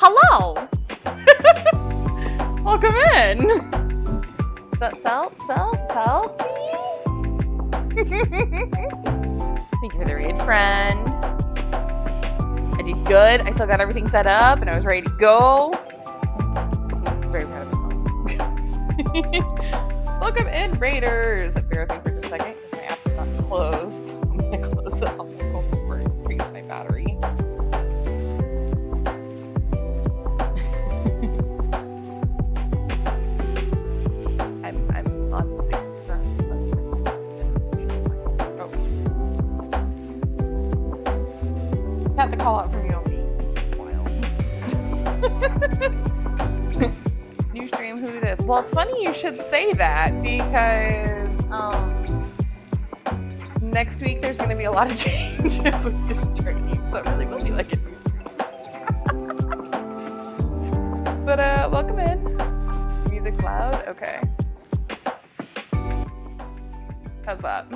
Hello! Welcome in! Selfie? Thank you for the raid, friend. I did good. I still got everything set up and I was ready to go. Very proud of myself. Welcome in, raiders! Bear with me for just a second because my app is not closed. I'm going to close it on my phone before it drains my battery. I'm on the oh. Had to call out from you on me. New stream, who this? Well, it's funny you should say that because next week there's going to be a lot of changes with this stream, so it really will be like a new stream. But welcome in. Music's loud. Okay. How's that?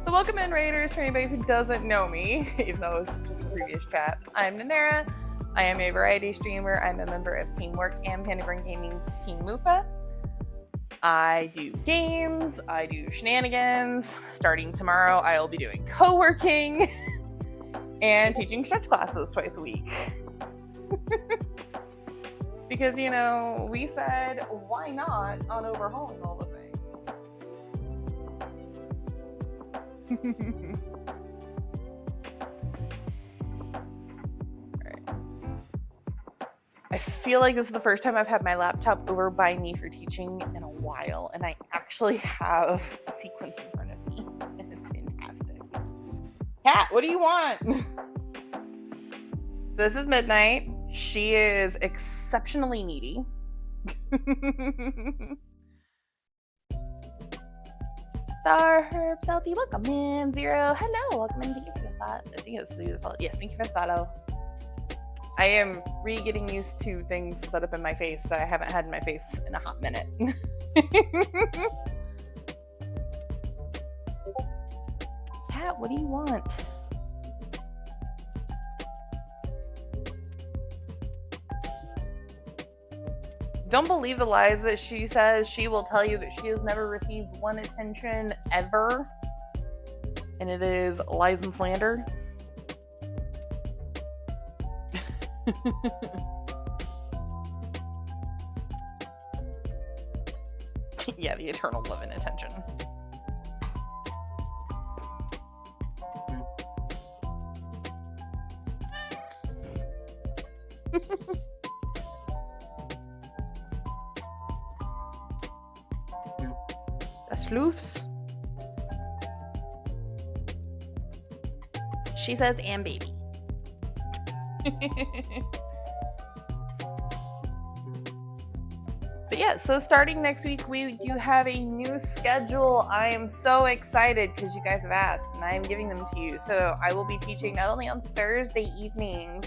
So welcome in, Raiders. For anybody who doesn't know me, even though it was just the previous chat, I'm Nanera. I am a variety streamer. I'm a member of Teamwork and Panagram Gaming's Team Mufa. I do games, I do shenanigans. Starting tomorrow, I'll be doing co-working and teaching stretch classes twice a week. Because, you know, we said, why not on overhauling all the things? I feel like this is the first time I've had my laptop over by me for teaching in a while, and I actually have a sequence in front of me, and it's fantastic. Kat, what do you want? So this is Midnight. She is exceptionally needy. Star Herb Salty, welcome in. Zero, hello, welcome in. Thank you for the follow. I think it was the follow. Yes, thank you for the follow. I am getting used to things set up in my face that I haven't had in my face in a hot minute. Kat, what do you want? Don't believe the lies that she says. She will tell you that she has never received one attention ever. And it is lies and slander. Yeah, the eternal love and attention. Das Floofs. She says, and baby. But yeah, so starting next week, we do have a new schedule. I am so excited because you guys have asked, and I am giving them to you. So I will be teaching not only on Thursday evenings,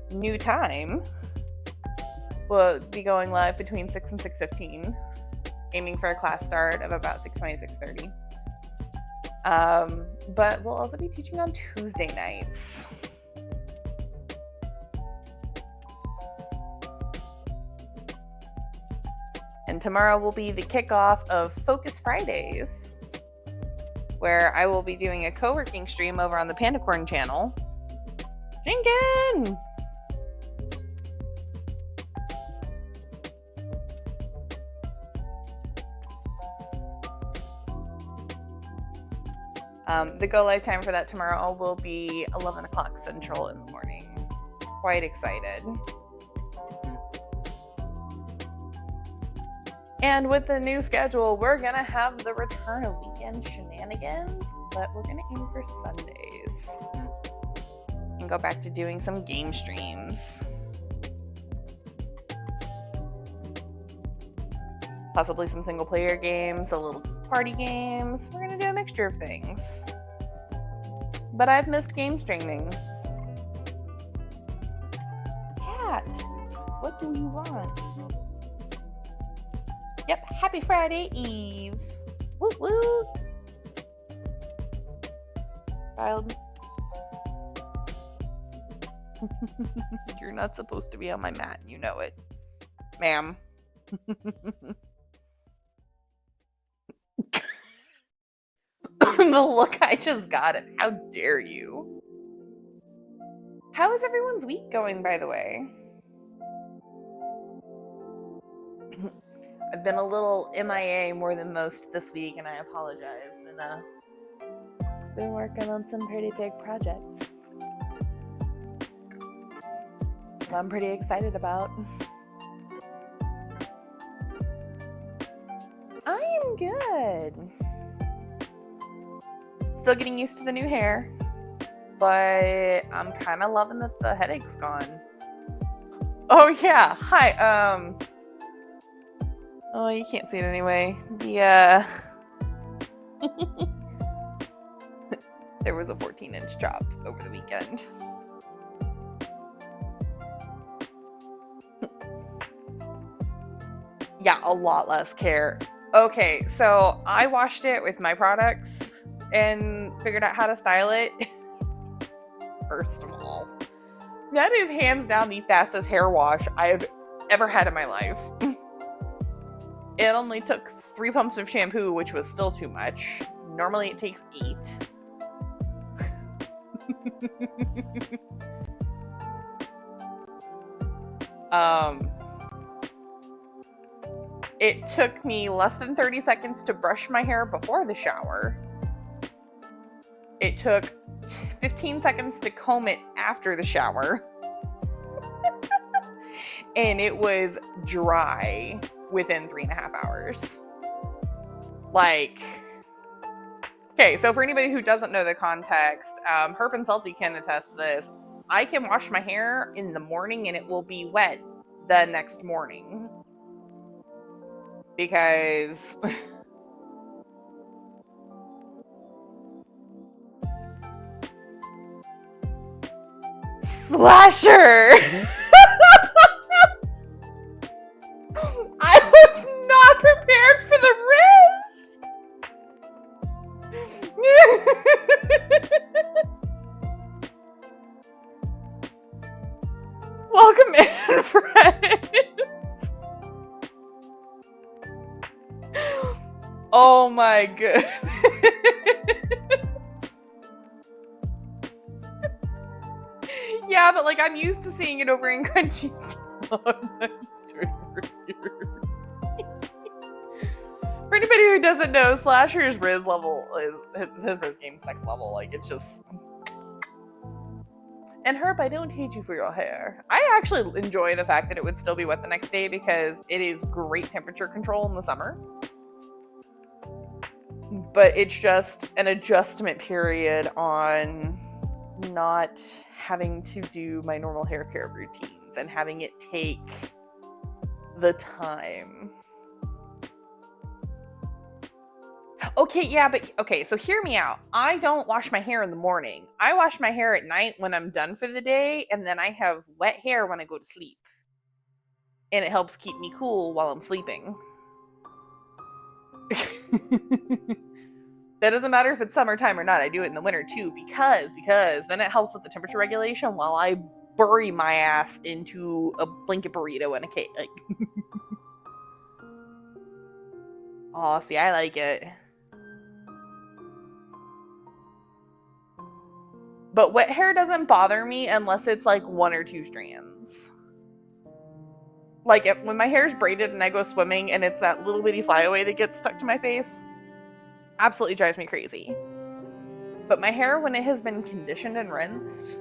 new time, we'll be going live between 6 and 6:15, aiming for a class start of about 6:20, 6:30. But we'll also be teaching on Tuesday nights. And tomorrow will be the kickoff of Focus Fridays, where I will be doing a co-working stream over on the Pandacorn channel. Jinkin! The go live time for that tomorrow will be 11 o'clock Central in the morning. Quite excited. And with the new schedule, we're going to have the return of weekend shenanigans, but we're going to aim for Sundays and go back to doing some game streams. Possibly some single player games, a little party games. We're going to do a mixture of things. But I've missed game streaming. Kat, what do you want? Yep, happy Friday Eve. Woot woot. Child. You're not supposed to be on my mat, you know it. Ma'am. The look I just got it. How dare you? How is everyone's week going, by the way? I've been a little MIA more than most this week, and I apologize. Been working on some pretty big projects that I'm pretty excited about. I am good. Still getting used to the new hair, but I'm kind of loving that the headache's gone. Oh yeah, hi. Oh, you can't see it anyway. The there was a 14-inch drop over the weekend. Yeah, a lot less care. Okay, so I washed it with my products and figured out how to style it. First of all, that is hands down the fastest hair wash I have ever had in my life. It only took 3 pumps of shampoo, which was still too much. Normally it takes 8. It took me less than 30 seconds to brush my hair before the shower. It took 15 seconds to comb it after the shower. And it was dry within 3.5 hours. Like, okay, so for anybody who doesn't know the context, Herb and Salty can attest to this. I can wash my hair in the morning and it will be wet the next morning. Because Slasher! I was not prepared for the risk! Welcome in, friends! Oh my goodness. Yeah, but like I'm used to seeing it over in Crunchyroll. For anybody who doesn't know, Slasher's Riz level is his Riz game's next level. Like it's just. And Herb, I don't hate you for your hair. I actually enjoy the fact that it would still be wet the next day because it is great temperature control in the summer. But it's just an adjustment period on not having to do my normal hair care routines and having it take the time. Okay, yeah, but okay, so hear me out. I don't wash my hair in the morning. I wash my hair at night when I'm done for the day, and then I have wet hair when I go to sleep. And it helps keep me cool while I'm sleeping. That doesn't matter if it's summertime or not. I do it in the winter too because then it helps with the temperature regulation while I bury my ass into a blanket burrito and a cake. Like, oh, see, I like it. But wet hair doesn't bother me unless it's like 1 or 2 strands. Like when my hair is braided and I go swimming and it's that little bitty flyaway that gets stuck to my face, absolutely drives me crazy. But my hair, when it has been conditioned and rinsed,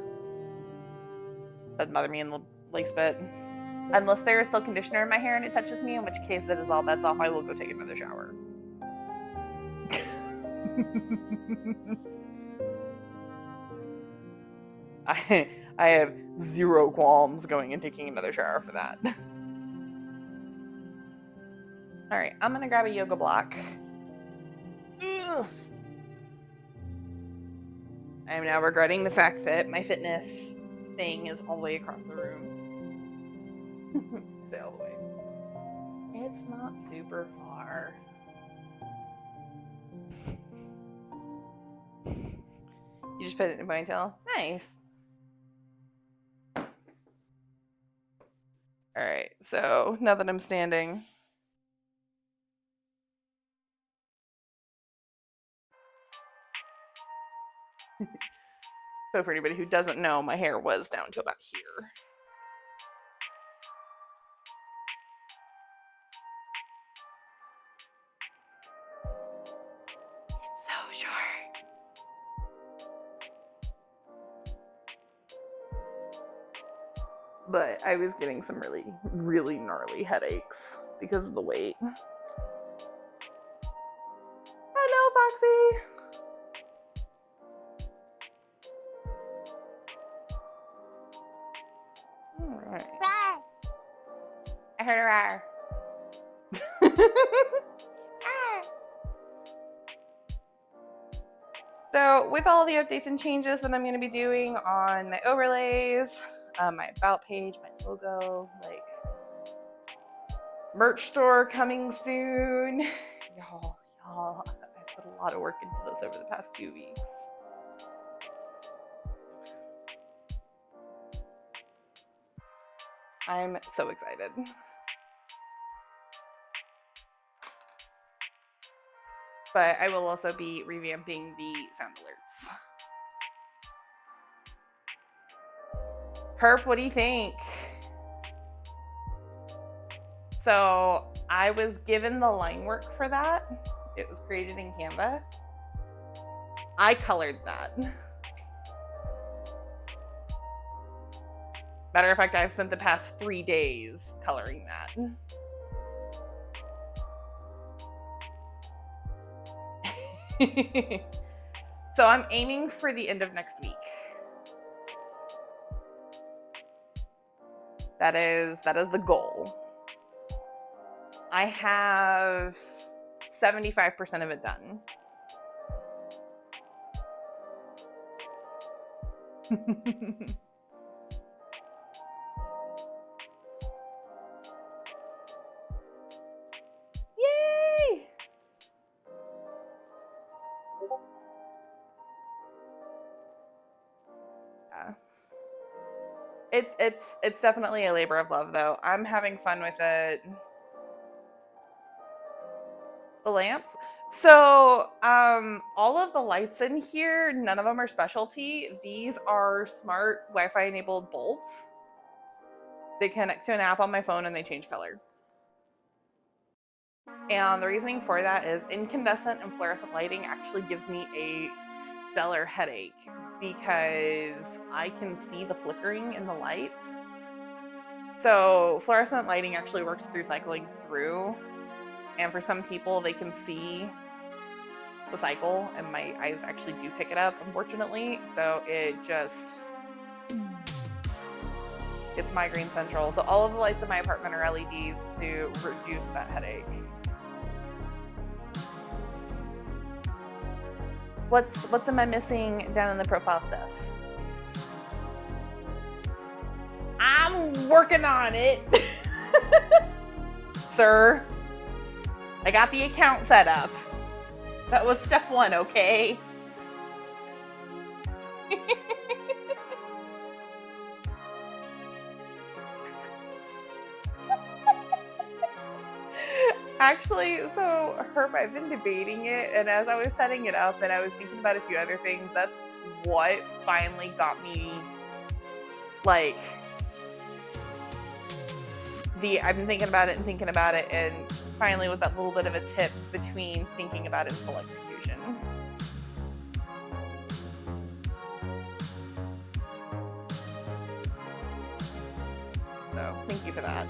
doesn't bother me in the least bit. Unless there is still conditioner in my hair and it touches me, in which case it is all bets off. I will go take another shower. I have 0 qualms going and taking another shower for that. Alright, I'm gonna grab a yoga block. Ugh. I am now regretting the fact that my fitness thing is all the way across the room. Say all the way. It's not super far. You just put it in a ponytail? Nice. Alright, so now that I'm standing. So for anybody who doesn't know, my hair was down to about here. It's so short. But I was getting some really, really gnarly headaches because of the weight. Hello, Foxy. I heard a roar. So with all the updates and changes that I'm going to be doing on my overlays, my about page, my logo, like merch store coming soon. Y'all, I put a lot of work into this over the past few weeks. I'm so excited. But I will also be revamping the sound alerts. Herp, what do you think? So I was given the line work for that. It was created in Canva. I colored that. Matter of fact, I've spent the past 3 days coloring that. So I'm aiming for the end of next week. That is the goal. I have 75% of it done. Yay! Yeah. It's definitely a labor of love, though. I'm having fun with it. The lamps. So all of the lights in here, none of them are specialty. These are smart Wi-Fi enabled bulbs. They connect to an app on my phone and they change color. And the reasoning for that is incandescent and fluorescent lighting actually gives me a stellar headache because I can see the flickering in the light. So fluorescent lighting actually works through cycling through, and for some people they can see the cycle, and my eyes actually do pick it up, unfortunately. So it's migraine central. So all of the lights in my apartment are LEDs to reduce that headache. What's am I missing down in the profile stuff? I'm working on it. Sir, I got the account set up. That was step 1, okay? Actually, so Herb, I've been debating it, and as I was setting it up and I was thinking about a few other things, that's what finally got me, like, I've been thinking about it, and finally was that little bit of a tip between thinking about it and full execution. So, thank you for that.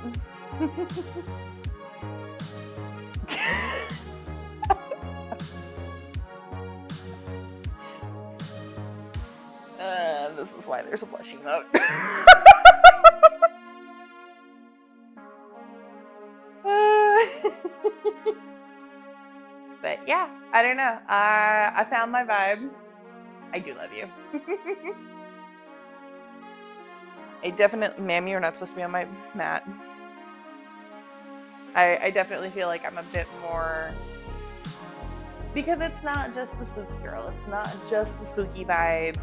This is why there's a blushing note. But yeah, I don't know. I found my vibe. I do love you. I definitely, ma'am, you're not supposed to be on my mat. I definitely feel like I'm a bit more, because it's not just the spooky girl. It's not just the spooky vibes.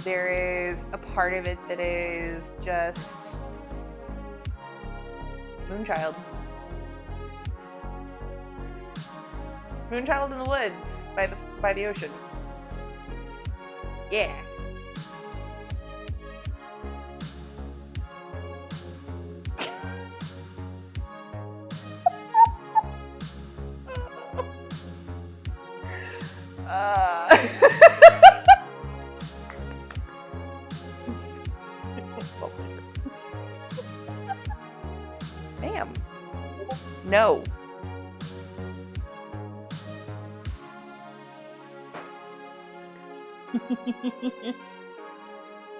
There is a part of it that is just Moonchild. Moonchild in the woods by the ocean. Yeah. Ma'am. No.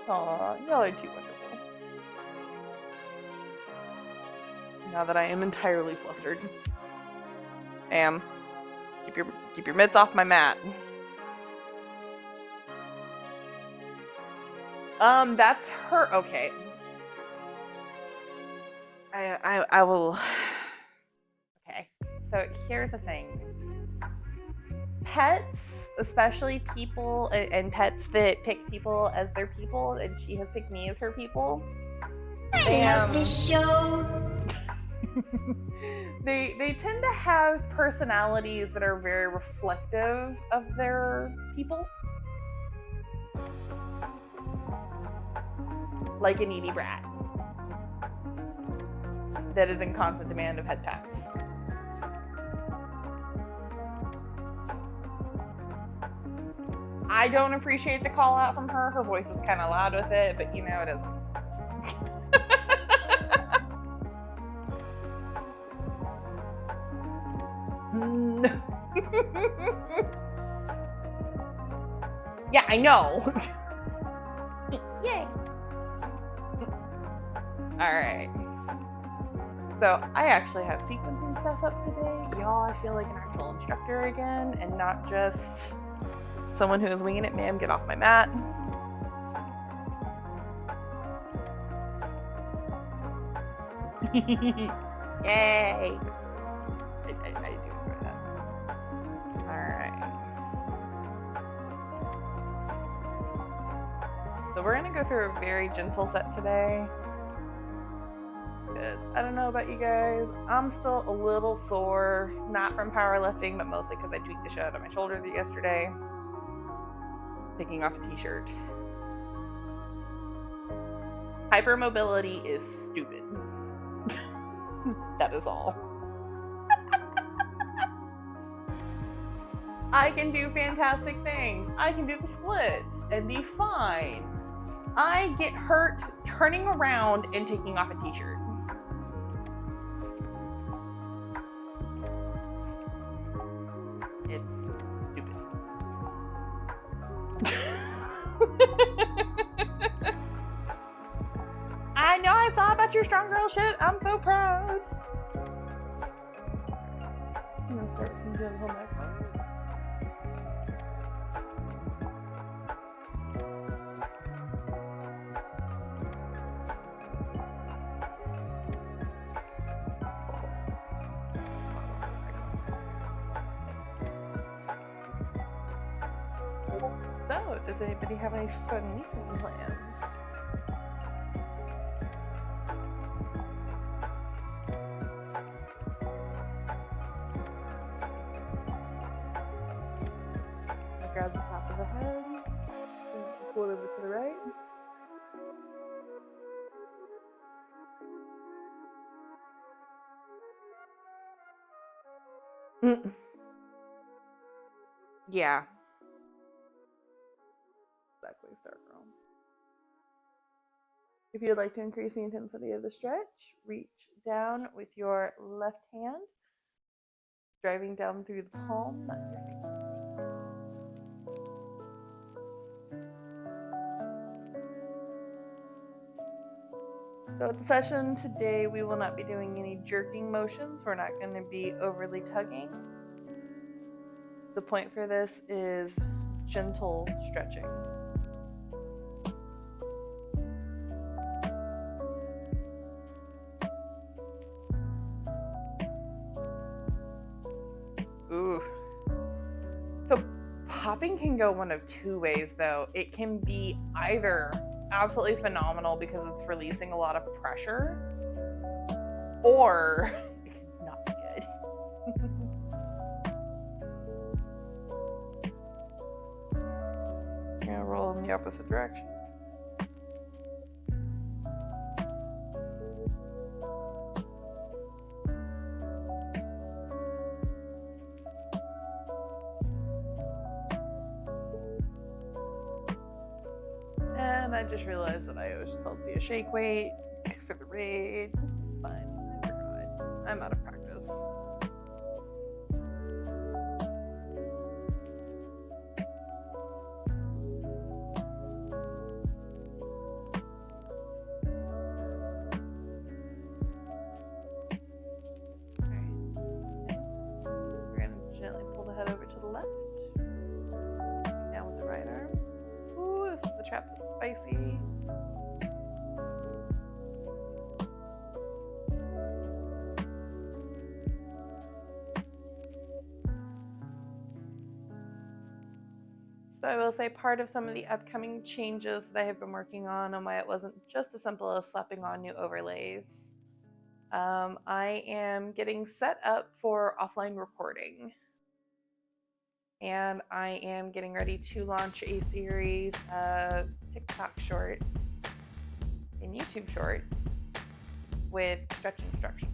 Aw, y'all are too wonderful. now that I am entirely flustered. Keep your mitts off my mat. That's her. Okay. I will. Okay. So here's the thing. Pets, especially people and pets that pick people as their people, and she has picked me as her people. I love this show. They tend to have personalities that are very reflective of their people. Like a needy brat that is in constant demand of head pats. I don't appreciate the call out from her. Her voice is kind of loud with it, but you know, it is. Yeah, I know. Yay. Alright. So, I actually have sequencing stuff up today. Y'all, I feel like an actual instructor again, and not just someone who is winging it. Ma'am, get off my mat. Yay! I do enjoy that. Alright. So we're going to go through a very gentle set today. Because I don't know about you guys, I'm still a little sore. Not from powerlifting, but mostly because I tweaked the shit out of my shoulder yesterday. Taking off a t-shirt. Hypermobility is stupid. That is all. I can do fantastic things. I can do the splits and be fine. I get hurt turning around and taking off a t-shirt. It's stupid. I know I saw about your strong girl shit. I'm so proud. I'm gonna start some gentle neck ones. So, does anybody have any fun weekend plans? Grab the top of the head, pull it over to the right. Yeah. Exactly, start from. If you would like to increase the intensity of the stretch, reach down with your left hand, driving down through the palm, not your fingers. So at the session today, we will not be doing any jerking motions. We're not going to be overly tugging. The point for this is gentle stretching. Ooh. So popping can go one of two ways, though. It can be either absolutely phenomenal because it's releasing a lot of pressure, or it can not be good. I'm gonna roll in the opposite direction. And I just realized that I always held a shake weight for the raid. It's fine. I forgot. I'm out of practice. spicy. So I will say part of some of the upcoming changes that I have been working on and why it wasn't just as simple as slapping on new overlays. I am getting set up for offline recording. And I am getting ready to launch a series of TikTok shorts and YouTube shorts with stretch instructions.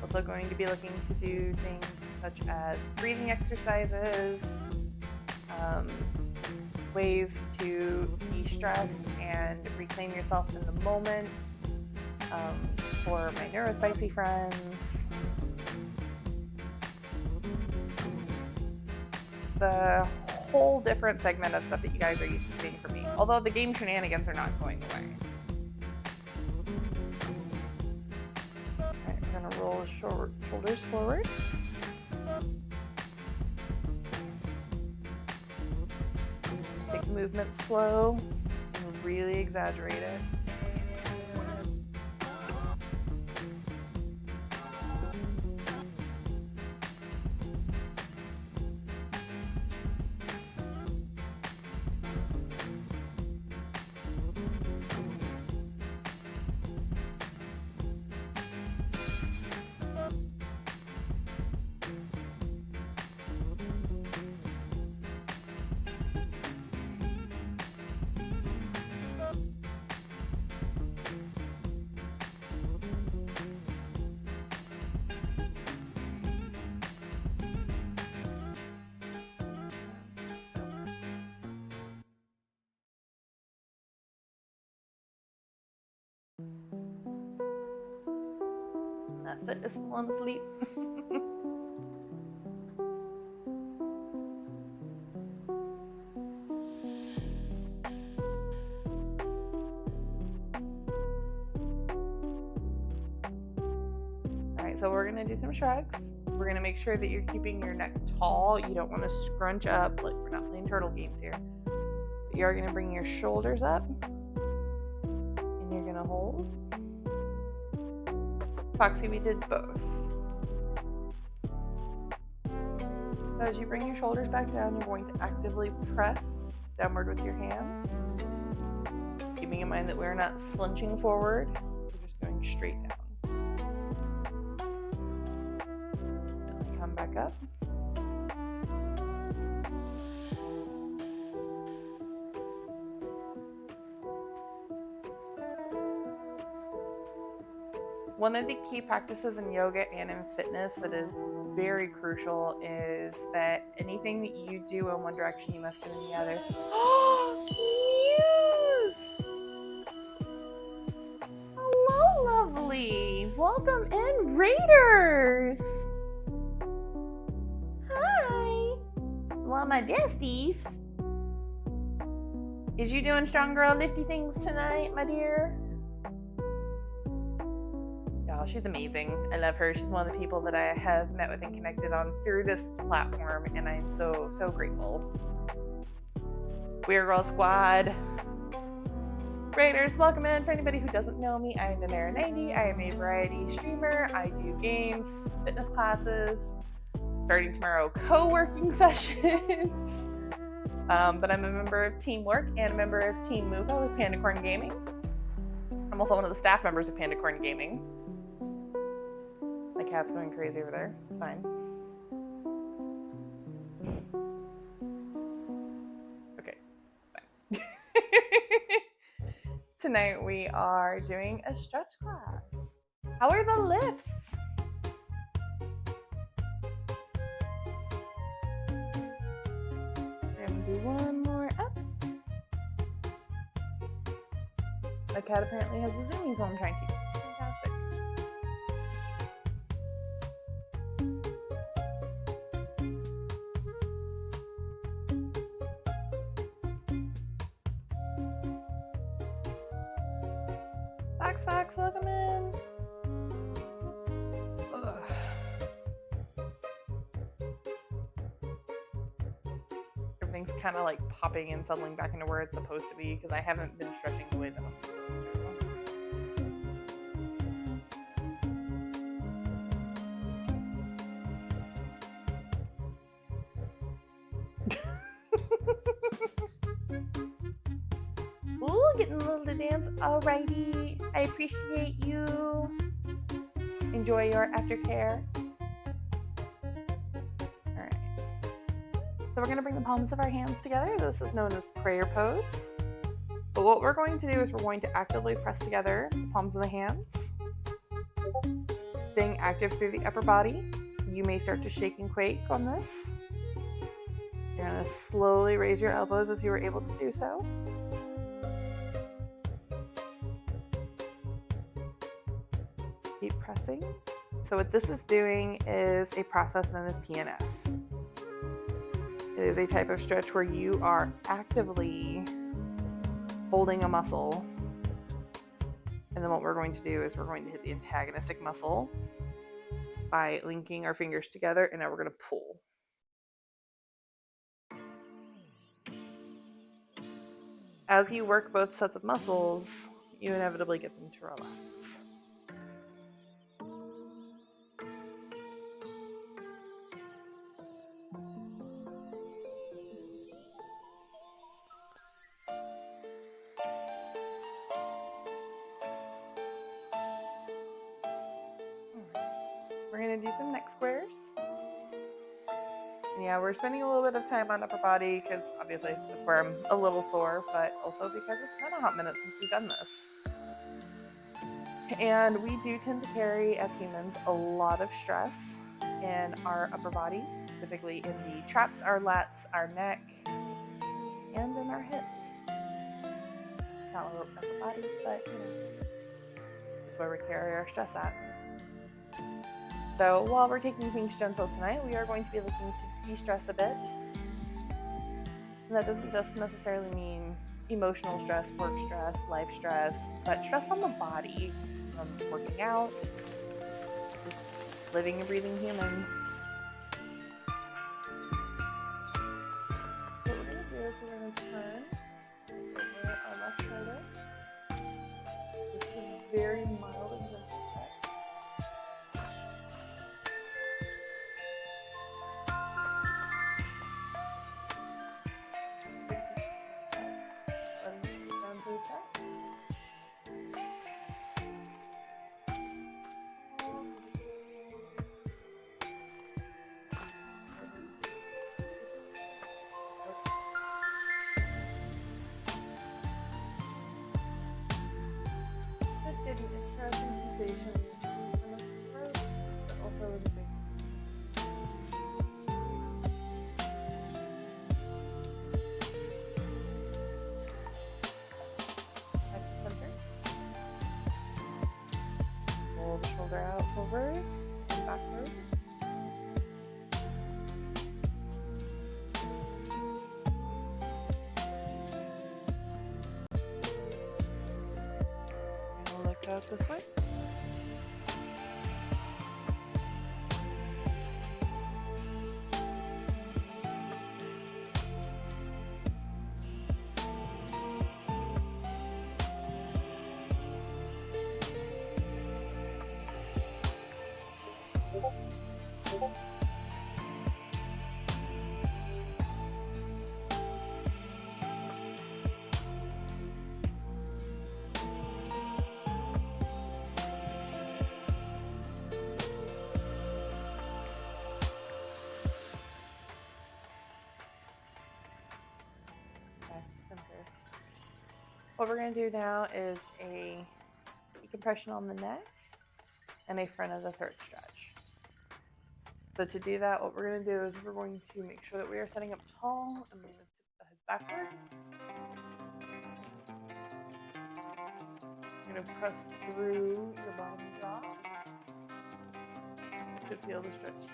Also going to be looking to do things such as breathing exercises, ways to de-stress and reclaim yourself in the moment for my neurospicy friends. The whole different segment of stuff that you guys are used to seeing from me, although the game shenanigans are not going away. Alright, we're gonna roll shoulders forward. Take the movement slow and really exaggerate it. That foot is falling asleep. Alright, so we're going to do some shrugs. We're going to make sure that you're keeping your neck tall. You don't want to scrunch up, like we're not playing turtle games here. But you are going to bring your shoulders up. And you're going to hold. Foxy, we did both. So as you bring your shoulders back down, you're going to actively press downward with your hands. Keeping in mind that we're not slinching forward, we're just going straight down. Then come back up. One of the key practices in yoga and in fitness that is very crucial is that anything that you do in one direction, you must do in the other. Muse! Hello, lovely. Welcome in, Raiders. Hi. Well, my besties. Is you doing strong girl lifty things tonight, my dear? She's amazing. I love her. She's one of the people that I have met with and connected on through this platform, and I'm so grateful. Weird Girl Squad. Raiders, welcome in. For anybody who doesn't know me, I'm Namera90. I am a variety streamer. I do games, fitness classes, starting tomorrow, co-working sessions. But I'm a member of Teamwork and a member of Team Muva with Pandacorn Gaming. I'm also one of the staff members of Pandacorn Gaming. My cat's going crazy over there. It's fine. Okay, fine. Tonight we are doing a stretch class. How are the lifts? We're gonna do one more up. My cat apparently has the zoomies while I'm trying to. Fantastic. Fox, welcome in. Ugh. Everything's kind of like popping and settling back into where it's supposed to be because I haven't been stretching the way that I'm supposed to. Ooh, getting a little to dance. Alrighty. I appreciate you. Enjoy your aftercare. Alright. So we're going to bring the palms of our hands together. This is known as prayer pose. But what we're going to do is we're going to actively press together the palms of the hands. Staying active through the upper body. You may start to shake and quake on this. You're going to slowly raise your elbows as you were able to do so. Keep pressing. So what this is doing is a process known as PNF. It is a type of stretch where you are actively holding a muscle. And then what we're going to do is we're going to hit the antagonistic muscle by linking our fingers together, and now we're going to pull. As you work both sets of muscles, you inevitably get them to relax. We're going to do some neck squares. Yeah, we're spending a little bit of time on upper body because obviously that's where I'm a little sore, but also because it's been a hot minute since we've done this. And we do tend to carry, as humans, a lot of stress in our upper bodies, specifically in the traps, our lats, our neck, and in our hips. Not our upper body, but that's where we carry our stress at. So while we're taking things gentle tonight, we are going to be looking to de-stress a bit. And that doesn't just necessarily mean emotional stress, work stress, life stress, but stress on the body from working out, just living and breathing humans. What we're going to do is we're going to turn over our left shoulder. This is very mild and gentle. Getting interesting sensations in the throat, but also in the face. Back to center. Pull the shoulder out forward and backward. Look out this way. What we're going to do now is a decompression on the neck and a front of the throat stretch. So to do that, what we're going to do is we're going to make sure that we are setting up tall and move the head backward. You're going to press through your bottom jaw. You should feel the stretch here.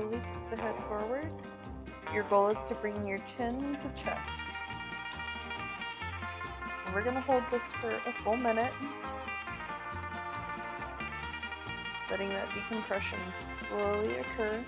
slowly tip the head forward. Your goal is to bring your chin to chest. And we're going to hold this for a full minute, letting that decompression slowly occur.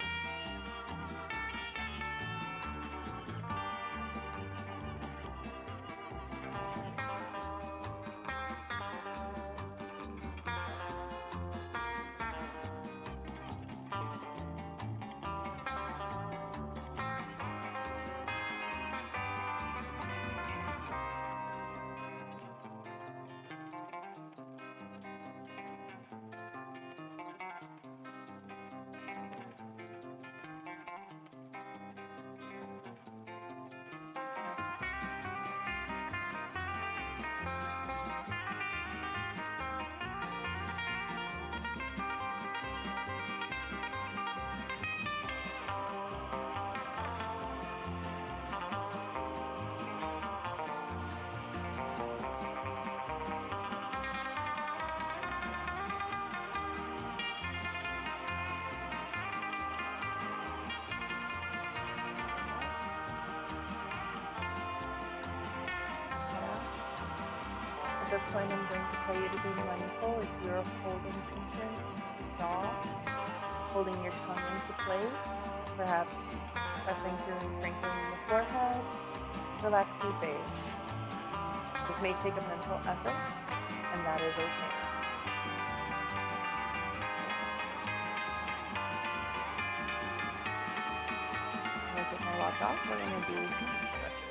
At this point, I'm going to tell you to be mindful if you're holding tension in your jaw, holding your tongue into place, perhaps pressing through and crinkling the forehead. Relax your face. This may take a mental effort, and that is okay. I'm going to take my watch off. We're going to do some stretches.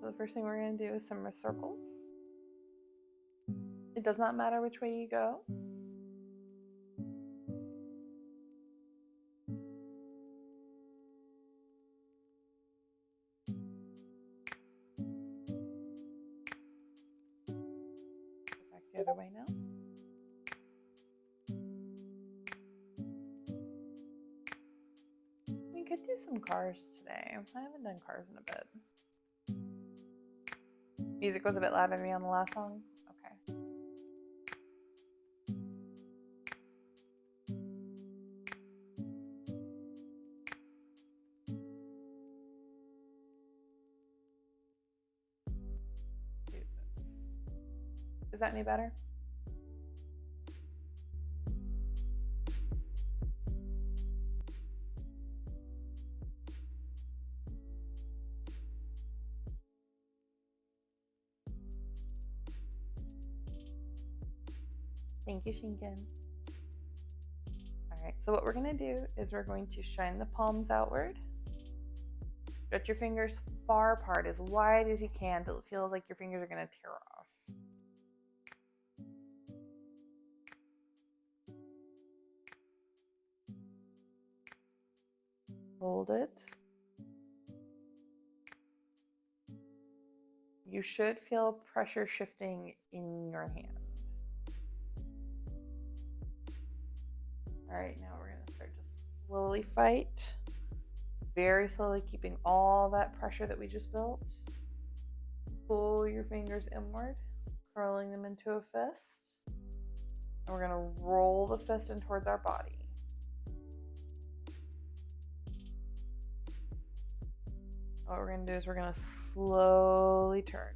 So the first thing we're going to do is some wrist circles. It does not matter which way you go. Back the other way now. We could do some cars today. I haven't done cars in a bit. Music was a bit loud on me on the last song. Okay. Is that any better? Thank you, Shinken. Alright, so what we're going to do is we're going to shine the palms outward. Stretch your fingers far apart, as wide as you can, till it feels like your fingers are going to tear off. Hold it. You should feel pressure shifting in your hand. Alright, now we're going to start to slowly fight. Very slowly, keeping all that pressure that we just built. Pull your fingers inward, curling them into a fist. And we're going to roll the fist in towards our body. What we're going to do is we're going to slowly turn.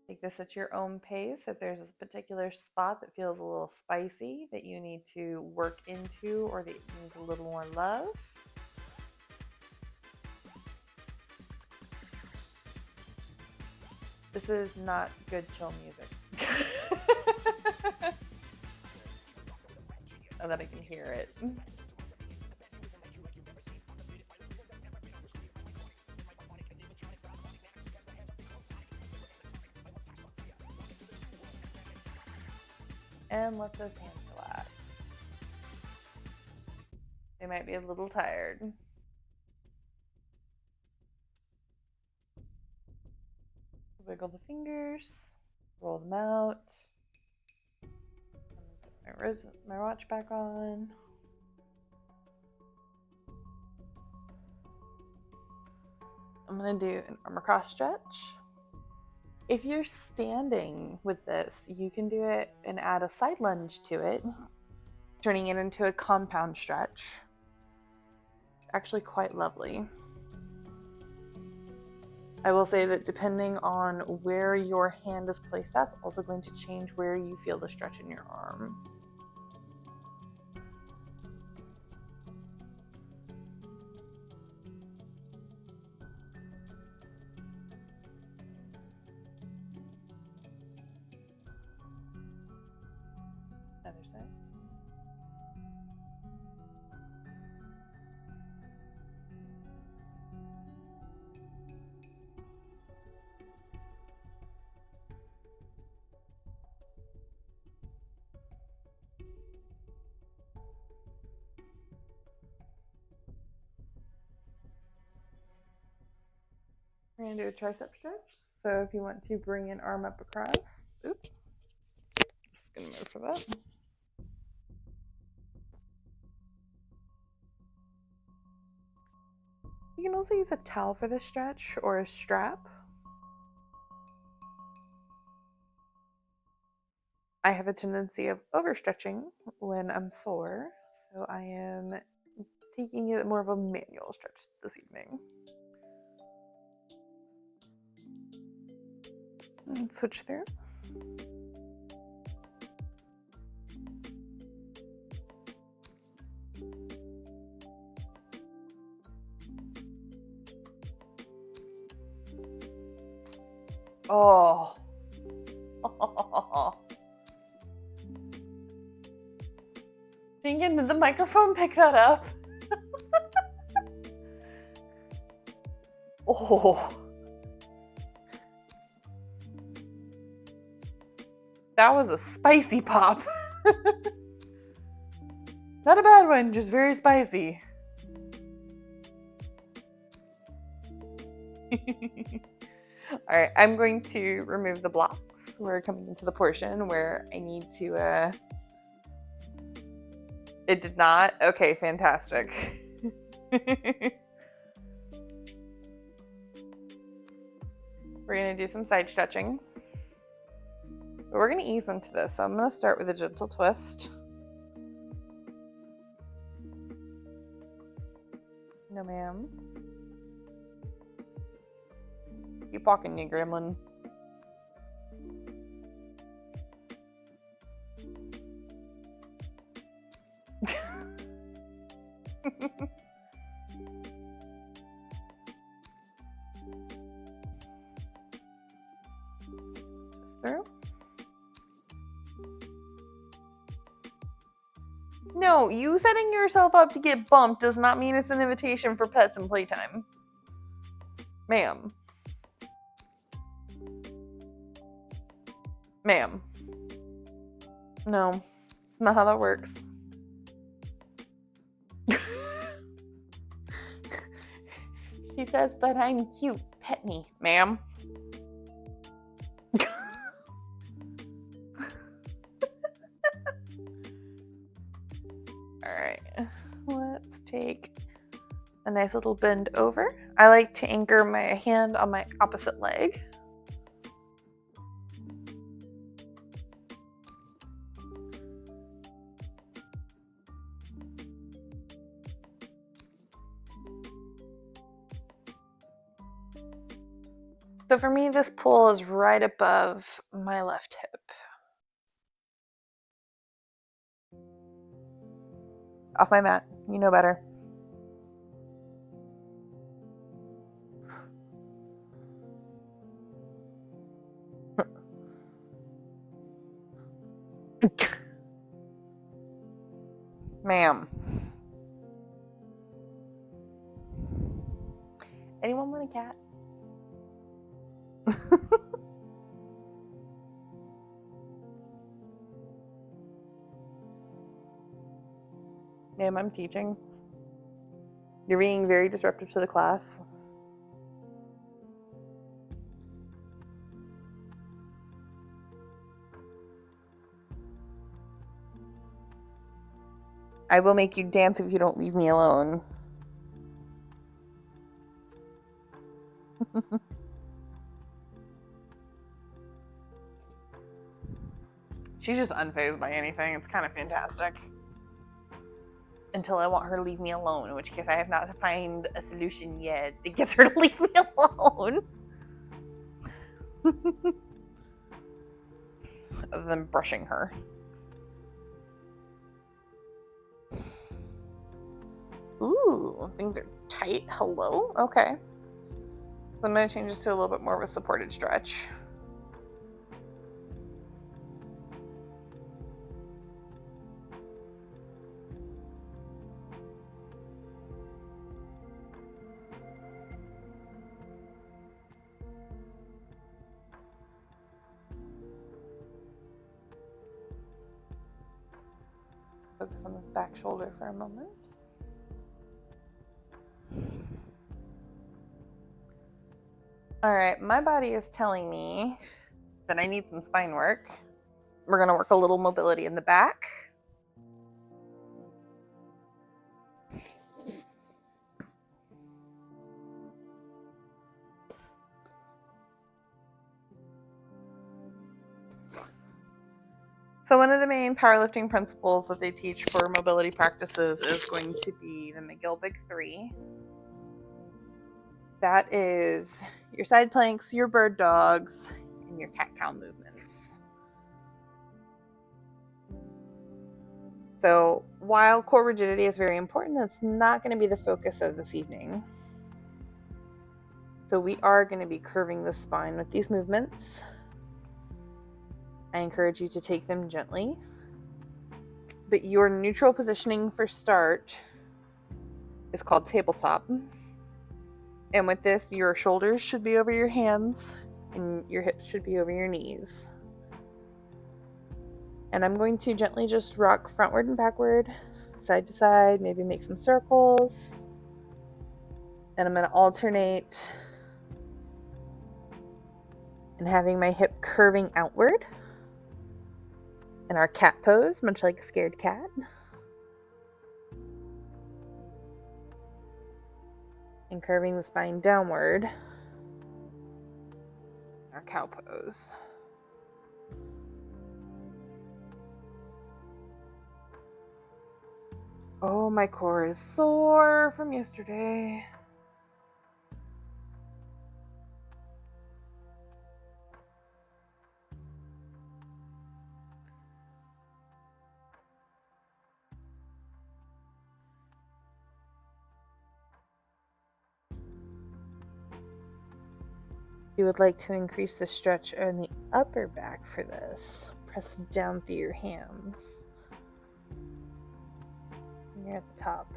Take this at your own pace. If there's a particular spot that feels a little spicy that you need to work into or that needs a little more love, this is not good chill music. Now that I can hear it. And let those hands relax. They might be a little tired. Wiggle the fingers, roll them out. Put my watch back on. I'm going to do an arm across stretch. If you're standing with this, you can do it and add a side lunge to it, turning it into a compound stretch. Actually quite lovely. I will say that depending on where your hand is placed, that's also going to change where you feel the stretch in your arm. Other side. We're going to do a tricep stretch. So if you want to bring an arm up across, oops, just going to move for that. You can also use a towel for this stretch or a strap. I have a tendency of overstretching when I'm sore, so I am taking it more of a manual stretch this evening. And switch through. Oh. Thinking, did the microphone pick that up? Oh. That was a spicy pop. Not a bad one, just very spicy. Alright, I'm going to remove the blocks. We're coming into the portion where I need to, It did not? Okay, fantastic. We're going to do some side stretching. But we're going to ease into this. So I'm going to start with a gentle twist. No, ma'am. Keep walking, you gremlin. Through. No, you setting yourself up to get bumped does not mean it's an invitation for pets and playtime. Ma'am. Ma'am. No, it's not how that works. She says, but I'm cute. Pet me, ma'am. Alright, let's take a nice little bend over. I like to anchor my hand on my opposite leg. So for me, this pull is right above my left hip. Off my mat. You know better. Ma'am. Anyone want a cat? Ma'am, I'm teaching. You're being very disruptive to the class. I will make you dance if you don't leave me alone. She's just unfazed by anything. It's kind of fantastic. Until I want her to leave me alone, in which case I have not found a solution yet that gets her to leave me alone. Other than brushing her. Ooh, things are tight. Hello? Okay. So I'm going to change this to a little bit more of a supported stretch. Focus on this back shoulder for a moment. All right, my body is telling me that I need some spine work. We're going to work a little mobility in the back. So one of the main powerlifting principles that they teach for mobility practices is going to be the McGill Big Three. That is your side planks, your bird dogs, and your cat-cow movements. So while core rigidity is very important, it's not going to be the focus of this evening. So we are going to be curving the spine with these movements. I encourage you to take them gently. But your neutral positioning for start is called tabletop. And with this, your shoulders should be over your hands and your hips should be over your knees. And I'm going to gently just rock frontward and backward, side to side, maybe make some circles. And I'm going to alternate and having my hip curving outward in our cat pose, much like a scared cat. And curving the spine downward, our cow pose. Oh, my core is sore from yesterday. You would like to increase the stretch on the upper back for this. Press down through your hands. And you're at the top.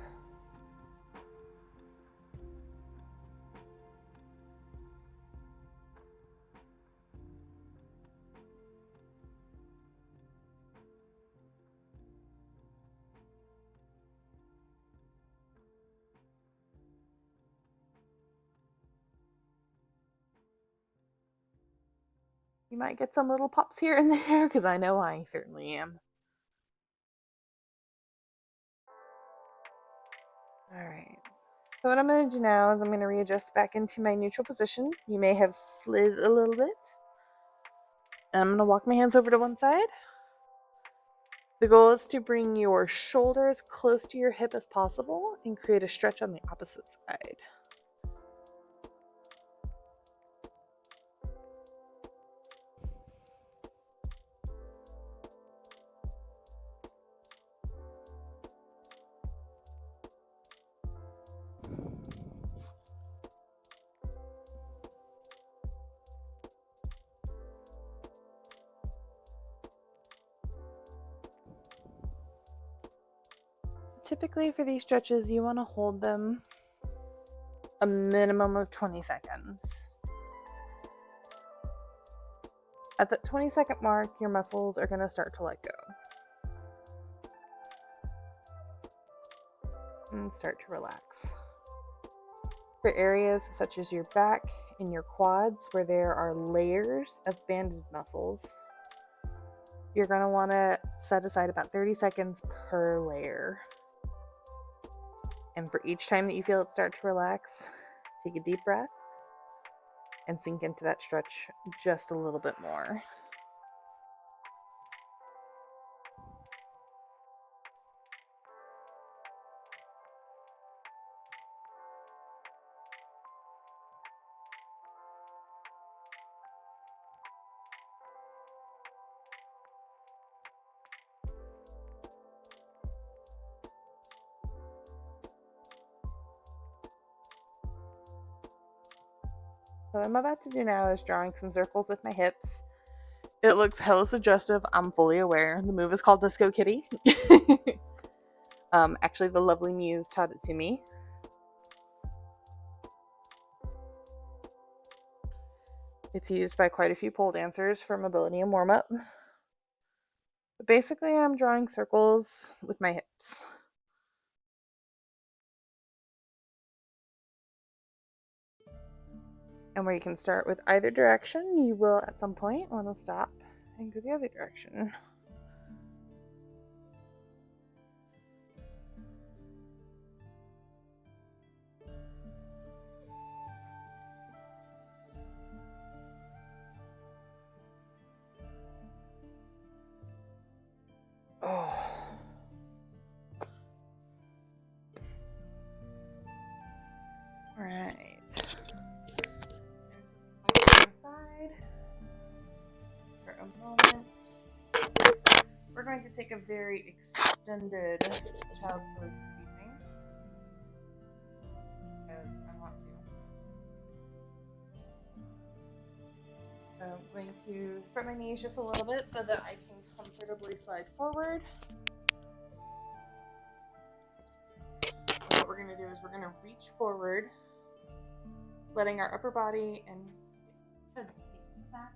You might get some little pops here and there, because I know I certainly am. Alright. So what I'm going to do now is I'm going to readjust back into my neutral position. You may have slid a little bit. And I'm going to walk my hands over to one side. The goal is to bring your shoulders close to your hip as possible and create a stretch on the opposite side. Typically for these stretches, you want to hold them a minimum of 20 seconds. At the 20-second mark, your muscles are going to start to let go and start to relax. For areas such as your back and your quads, where there are layers of banded muscles, you're going to want to set aside about 30 seconds per layer. And for each time that you feel it start to relax, take a deep breath and sink into that stretch just a little bit more. So what I'm about to do now is drawing some circles with my hips. It looks hella suggestive. I'm fully aware. The move is called Disco Kitty. Actually, the lovely Muse taught it to me. It's used by quite a few pole dancers for mobility and warm-up. But basically, I'm drawing circles with my hips. And where you can start with either direction, you will at some point want to stop and go the other direction. Oh. All right. Side for a moment. We're going to take a very extended child's pose this evening because I want to. So I'm going to spread my knees just a little bit so that I can comfortably slide forward. And what we're going to do is we're going to reach forward, letting our upper body and head seat back.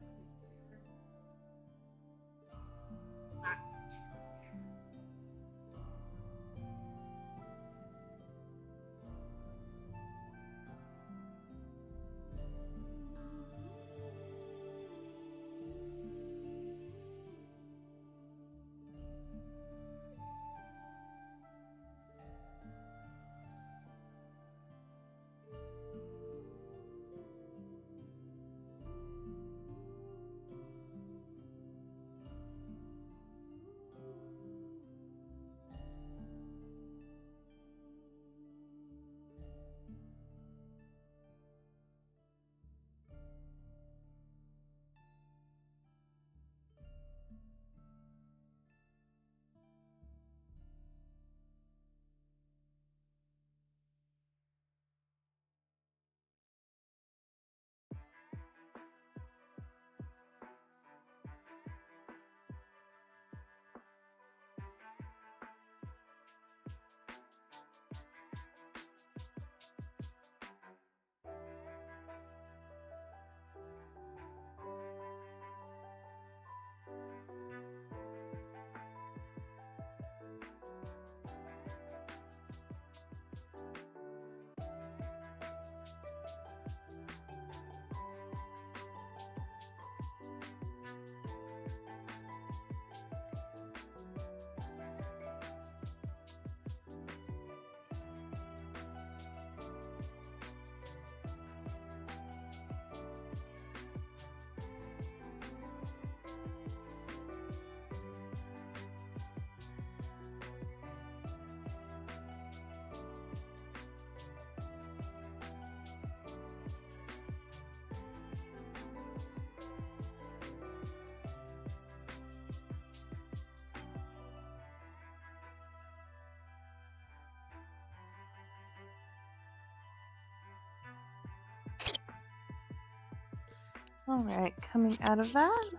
All right, coming out of that,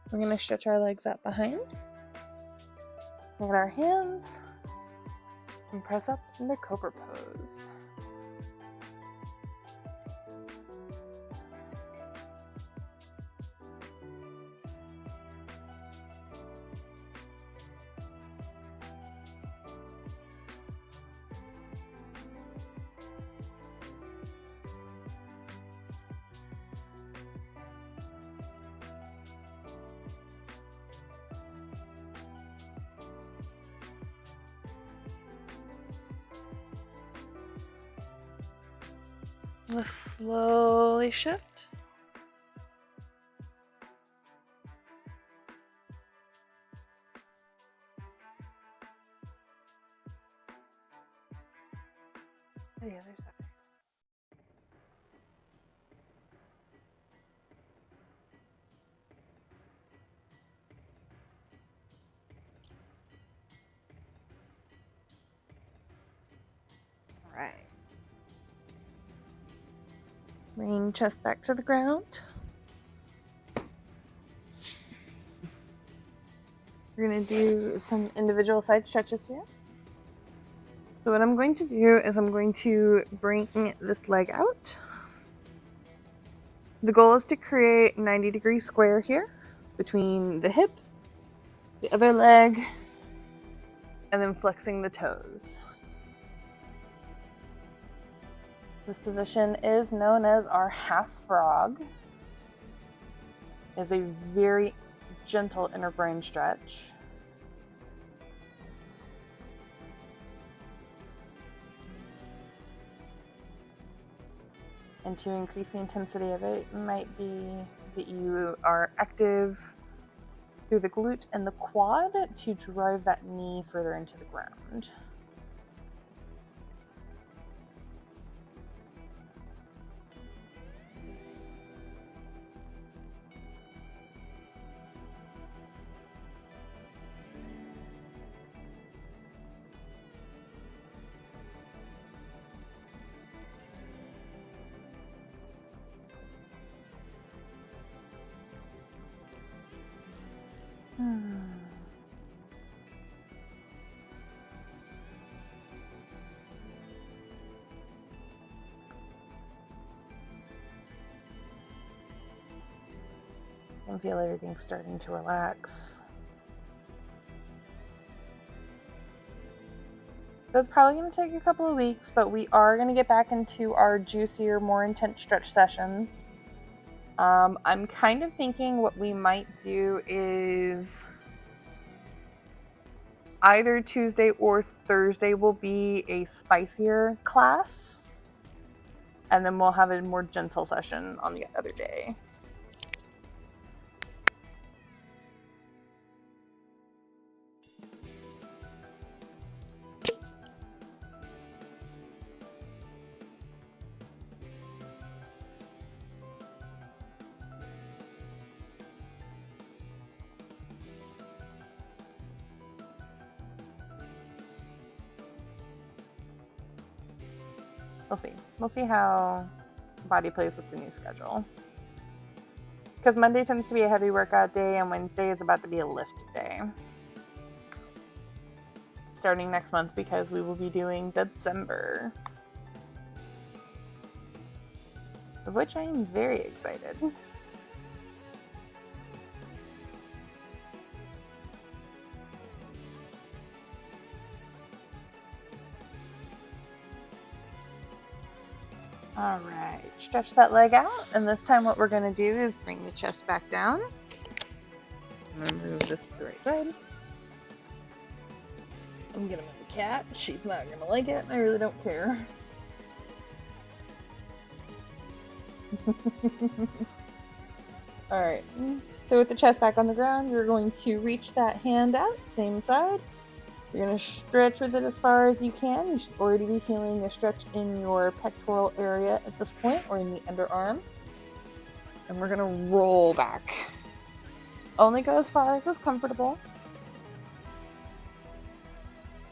we're going to stretch our legs out behind, get our hands, and press up into Cobra Pose. Let's slowly shift. To the other side. All right. Bring chest back to the ground. We're going to do some individual side stretches here. So what I'm going to do is I'm going to bring this leg out. The goal is to create a 90-degree square here between the hip, the other leg, and then flexing the toes. This position is known as our half frog. It's a very gentle inner brain stretch. And to increase the intensity of it, might be that you are active through the glute and the quad to drive that knee further into the ground. And feel everything starting to relax. So it's probably going to take a couple of weeks, but we are going to get back into our juicier, more intense stretch sessions. I'm kind of thinking what we might do is either Tuesday or Thursday will be a spicier class, and then we'll have a more gentle session on the other day. We'll see. We'll see how body plays with the new schedule. Because Monday tends to be a heavy workout day, and Wednesday is about to be a lift day. Starting next month, because we will be doing December. Of which I am very excited. All right, stretch that leg out, and this time what we're going to do is bring the chest back down. I'm going to move this to the right side. I'm going to move the cat. She's not going to like it. I really don't care. All right, so with the chest back on the ground, you're going to reach that hand out, same side. You're going to stretch with it as far as you can. You should already be feeling a stretch in your pectoral area at this point, or in the underarm. And we're going to roll back. Only go as far as is comfortable.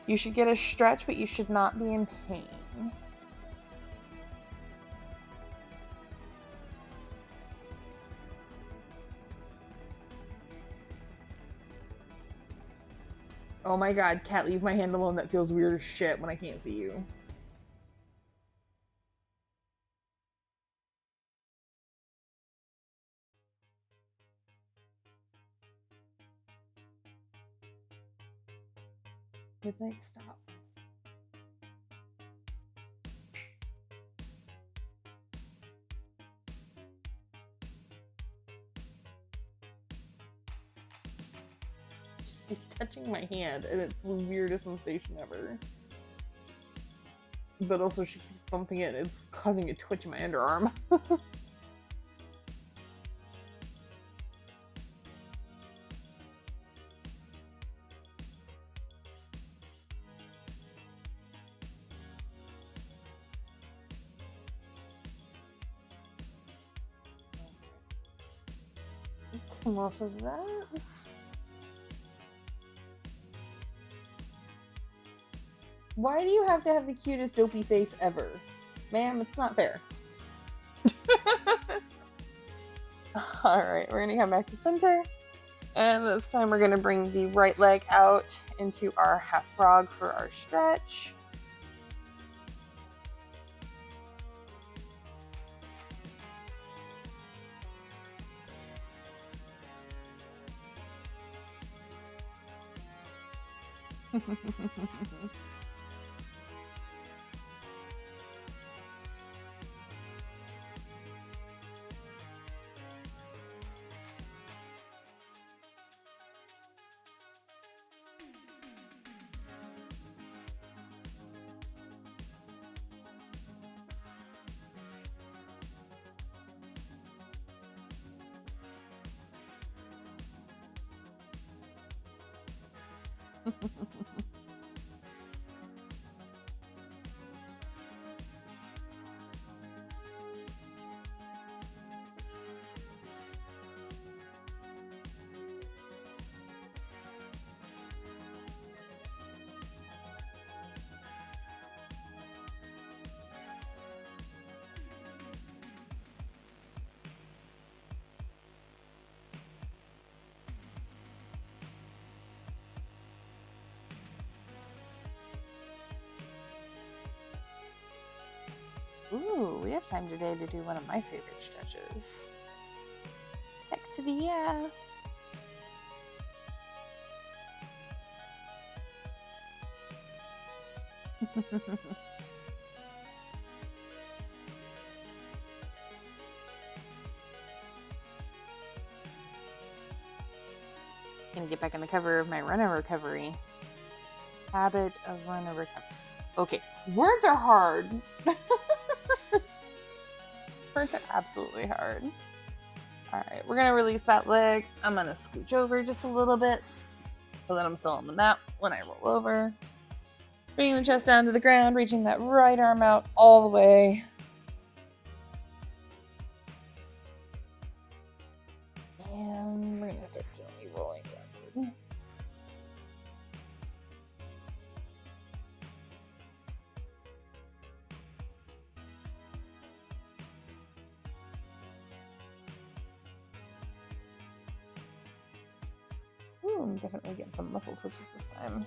You should get a stretch, but you should not be in pain. Oh my god, cat, leave my hand alone. That feels weird as shit when I can't see you. Midnight stop. She's touching my hand, and it's the weirdest sensation ever. But also, she keeps bumping it, and it's causing a twitch in my underarm. Come off of that. Why do you have to have the cutest dopey face ever? Ma'am, it's not fair. Alright, we're going to come back to center. And this time we're going to bring the right leg out into our half frog for our stretch. Ooh, we have time today to do one of my favorite stretches. Back to the yeah. Gonna get back in the cover of my run and recovery. Habit of run and recovery. Okay, words are hard. Words are absolutely hard. Alright, we're gonna release that leg. I'm gonna scooch over just a little bit so that I'm still on the mat when I roll over. Bringing the chest down to the ground, reaching that right arm out all the way. And we're gonna start gently rolling backward. Ooh, I'm definitely getting some muscle twitches this time.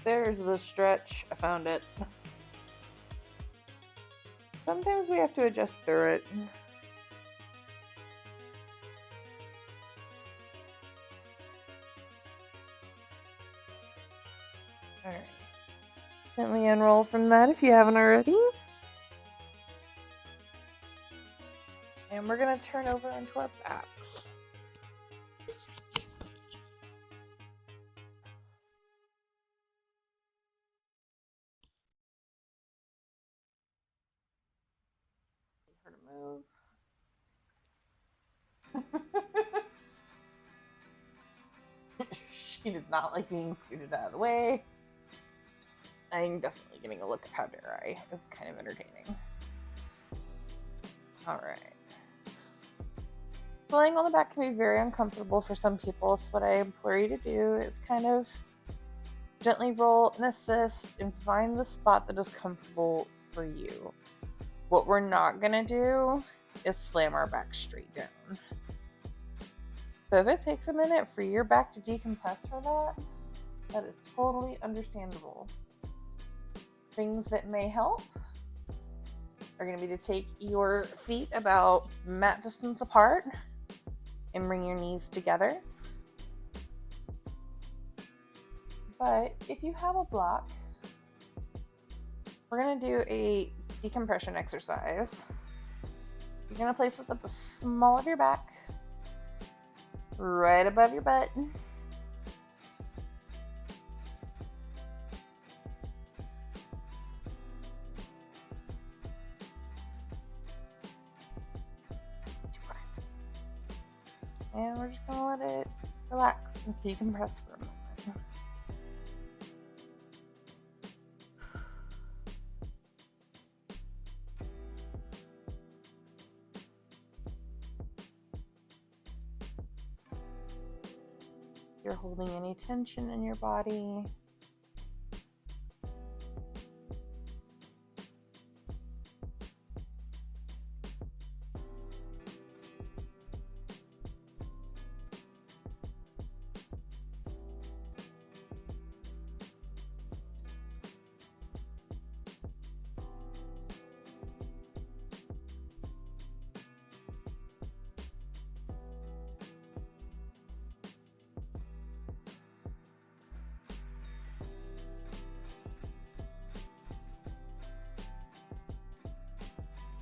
There's the stretch. I found it. Sometimes we have to adjust through it. Alright. Gently unroll from that if you haven't already. And we're going to turn over onto our backs. Her to move. She did not like being scooted out of the way. I'm definitely getting a look at how dare I. It's kind of entertaining. Alright. Laying on the back can be very uncomfortable for some people, so what I implore you to do is kind of gently roll and assist and find the spot that is comfortable for you. What we're not going to do is slam our back straight down. So if it takes a minute for your back to decompress for that, that is totally understandable. Things that may help are going to be to take your feet about mat distance apart and bring your knees together. But if you have a block, we're going to do a decompression exercise. You're going to place this at the small of your back, right above your butt. And we're just going to let it relax and decompress for a moment. If you're holding any tension in your body,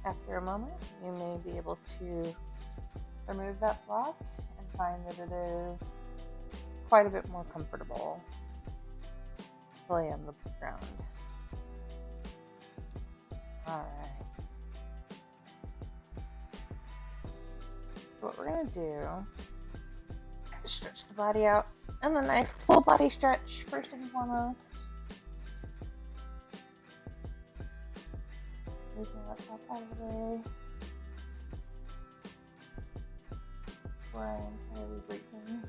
after a moment, you may be able to remove that block and find that it is quite a bit more comfortable to lay on the ground. Alright. So what we're going to do is stretch the body out, and a nice full body stretch first and foremost. Moving that top out of the way before I entirely break things.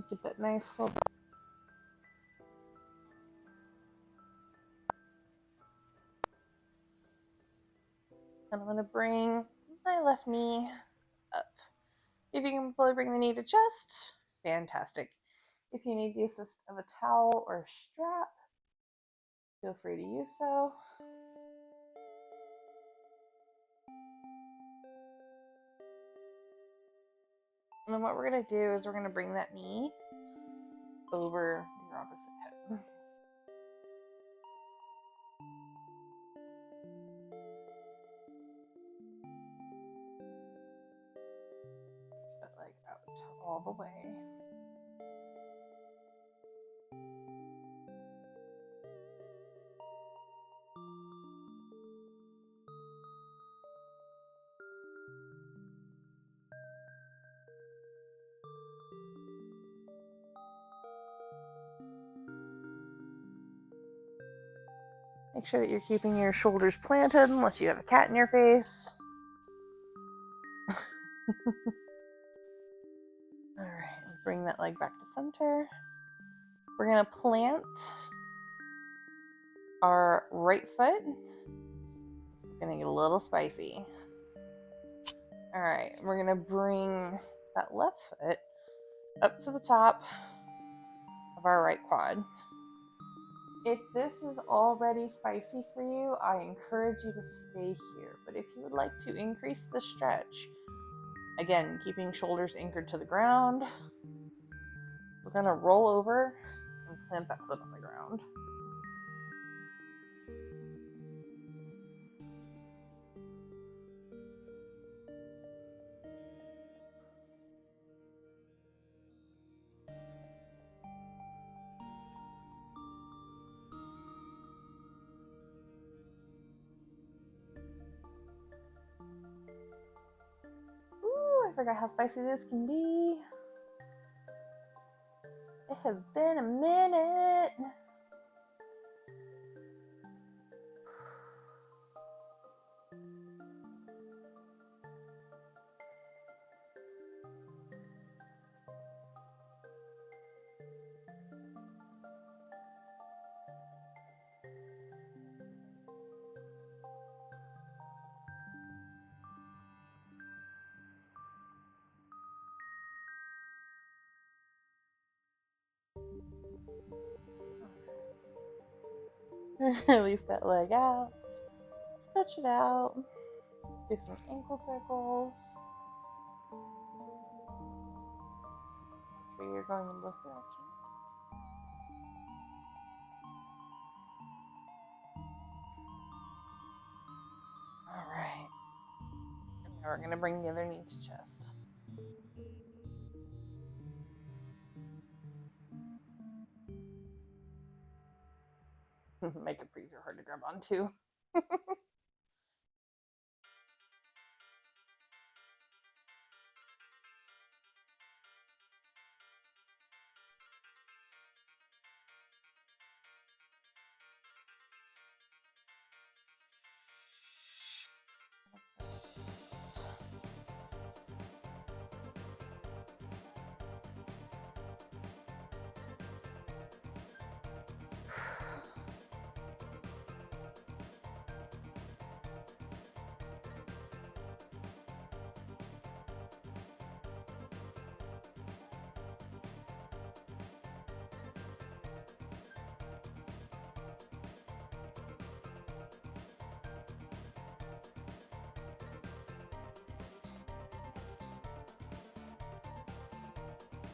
Get that nice full. And I'm going to bring my left knee up. If you can fully bring the knee to chest, fantastic. If you need the assist of a towel or a strap, feel free to use so. And then what we're going to do is we're going to bring that knee over your opposite hip. That leg out all the way. Make sure that you're keeping your shoulders planted unless you have a cat in your face. Alright, bring that leg back to center. We're going to plant our right foot. It's going to get a little spicy. Alright, we're going to bring that left foot up to the top of our right quad. If this is already spicy for you, I encourage you to stay here. But if you would like to increase the stretch, again, keeping shoulders anchored to the ground, we're going to roll over and plant that foot on the ground. I forgot how spicy this can be. It has been a minute. Release that leg out. Stretch it out. Do some ankle circles. you're going in both directions. Alright. Now we're going to bring the other knee to chest. My capris are hard to grab onto.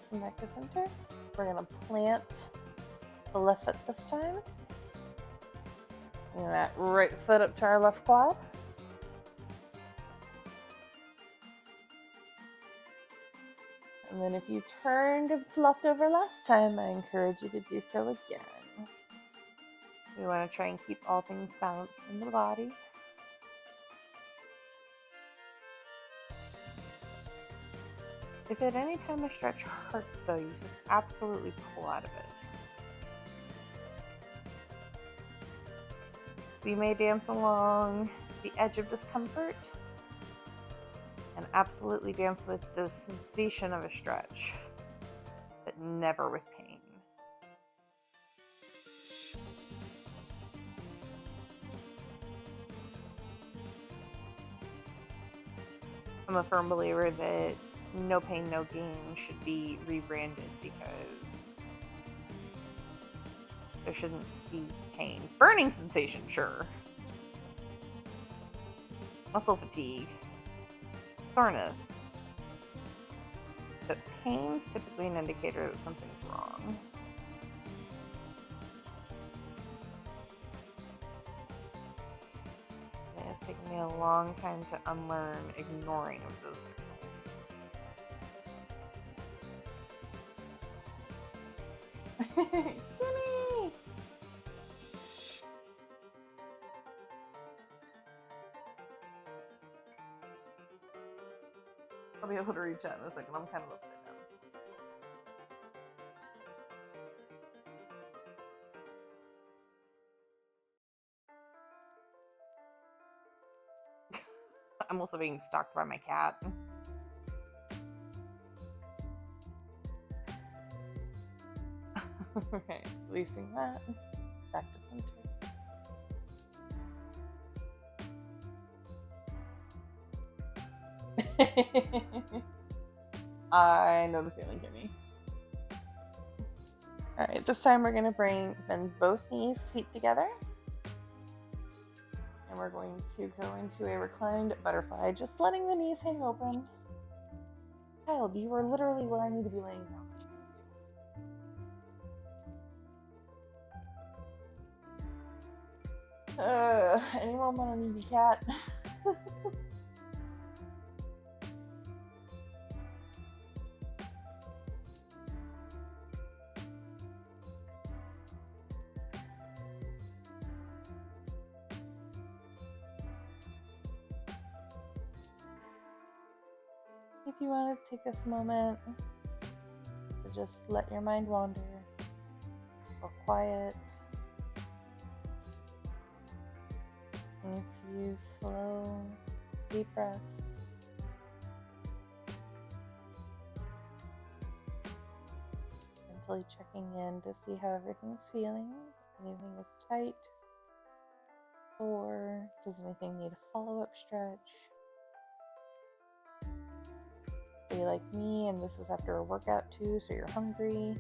Come back to center. We're going to plant the left foot this time. Bring that right foot up to our left quad. And then if you turned and flopped over last time, I encourage you to do so again. We want to try and keep all things balanced in the body. If at any time a stretch hurts though, you should absolutely pull out of it. We may dance along the edge of discomfort and absolutely dance with the sensation of a stretch, but never with pain. I'm a firm believer that no pain, no gain should be rebranded because there shouldn't be pain. Burning sensation, sure. Muscle fatigue. Soreness. But pain's typically an indicator that something's wrong. And it's taken me a long time to unlearn ignoring of those signals. Jimmy! I'll be able to reach out in a second. I'm kind of upside down. I'm also being stalked by my cat. Alright, releasing that. Back to center. I know the feeling, Kimmy. Alright, this time we're going to bend both knees, feet together. And we're going to go into a reclined butterfly, just letting the knees hang open. Child, you are literally where I need to be laying down. Any moment I need you, cat. If you want to take this moment to just let your mind wander, or quiet, and a few slow, deep breaths. Mentally checking in to see how everything's feeling. Anything is tight, or does anything need a follow-up stretch? Are you like me and this is after a workout too, so you're hungry?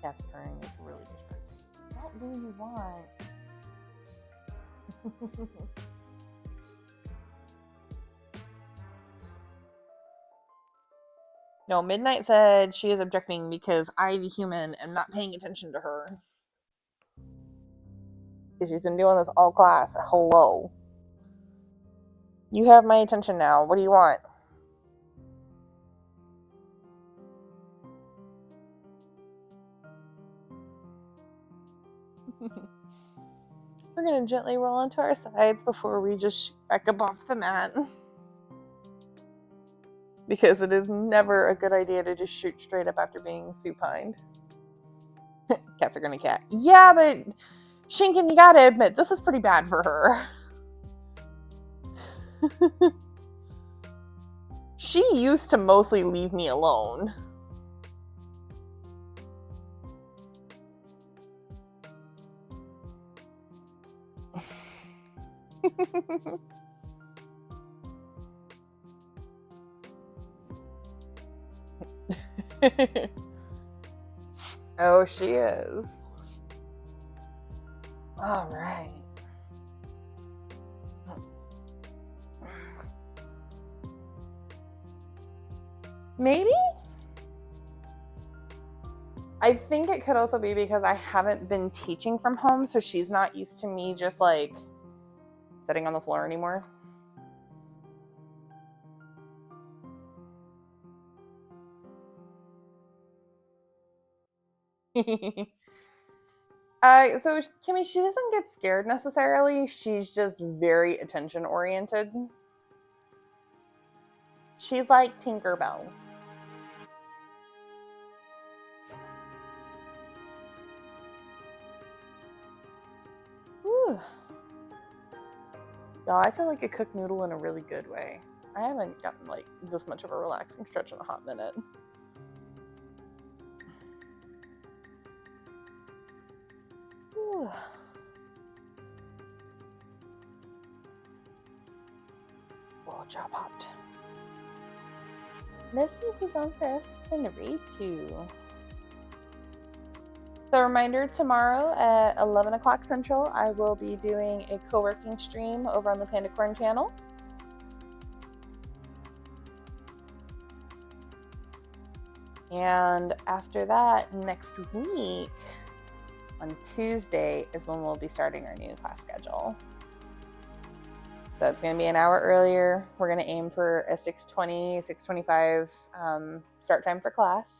cat's purring is really distracting. What do you want? No, Midnight said she is objecting because I, the human, am not paying attention to her. Because she's been doing this all class. Hello. You have my attention now. What do you want? We're going to gently roll onto our sides before we just shoot back up off the mat. Because it is never a good idea to just shoot straight up after being supined. Cats are gonna cat. Yeah, but Shinken, you gotta admit, this is pretty bad for her. She used to mostly leave me alone. Oh, she is. All right. Maybe? I think it could also be because I haven't been teaching from home, so she's not used to me just like sitting on the floor anymore. So Kimmy, she doesn't get scared necessarily. She's just very attention oriented. She's like Tinkerbell. Whew. Y'all, I feel like a cooked noodle in a really good way. I haven't gotten like this much of a relaxing stretch in a hot minute. Whew. Whoa, jaw popped. Let's see who's on first and read to. So reminder, tomorrow at 11 o'clock Central, I will be doing a co-working stream over on the Pandacorn channel. And after that, next week, on Tuesday, is when we'll be starting our new class schedule. So it's going to be an hour earlier. We're going to aim for a 6:20, 6:25 start time for class.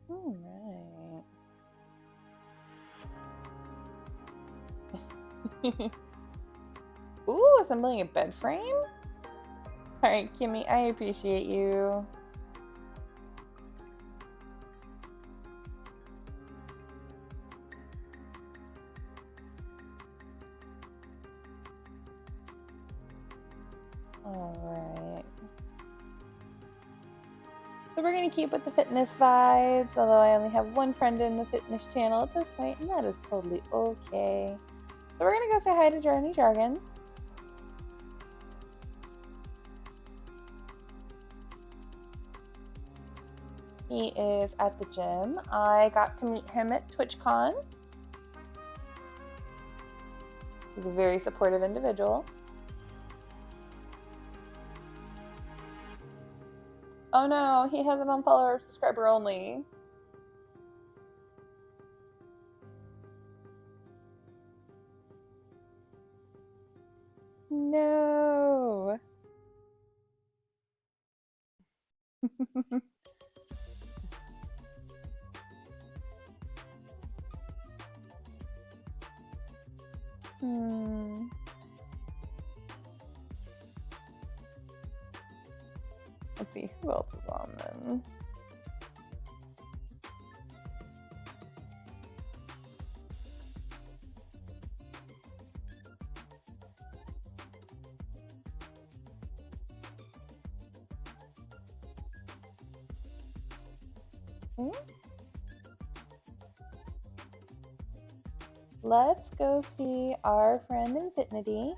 All right. Ooh, assembling a bed frame? All right, Kimmy, I appreciate you. All right. So we're going to keep with the fitness vibes, although I only have one friend in the fitness channel at this point, and that is totally okay. So we're going to go say hi to Journey Jargon. He is at the gym. I got to meet him at TwitchCon. He's a very supportive individual. Oh no, he has an unfollower subscriber only. No. Let's see, who else is on then? Let's go see our friend Infinity.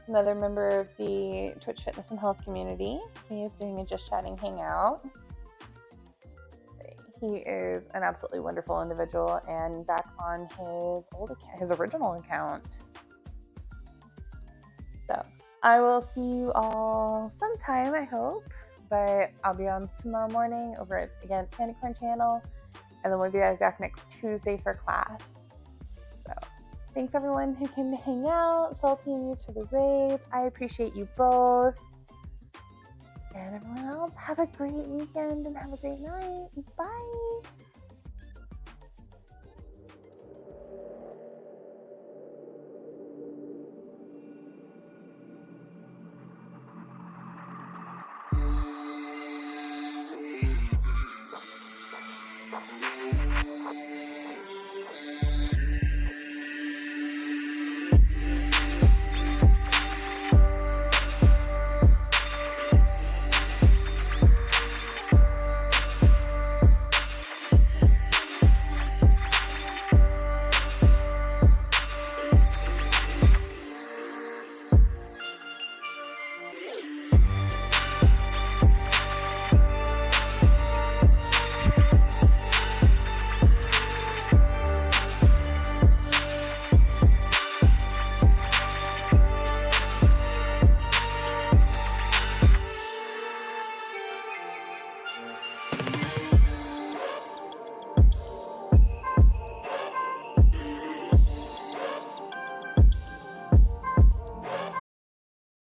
Another member of the Twitch Fitness and Health community. He is doing a Just Chatting Hangout. He is an absolutely wonderful individual and back on his original account. So I will see you all sometime, I hope. But I'll be on tomorrow morning over at, again, Candy Corn channel. And then we'll be back next Tuesday for class. So thanks everyone who came to hang out. Saltines for the raids. I appreciate you both. And everyone else, have a great weekend and have a great night. Bye.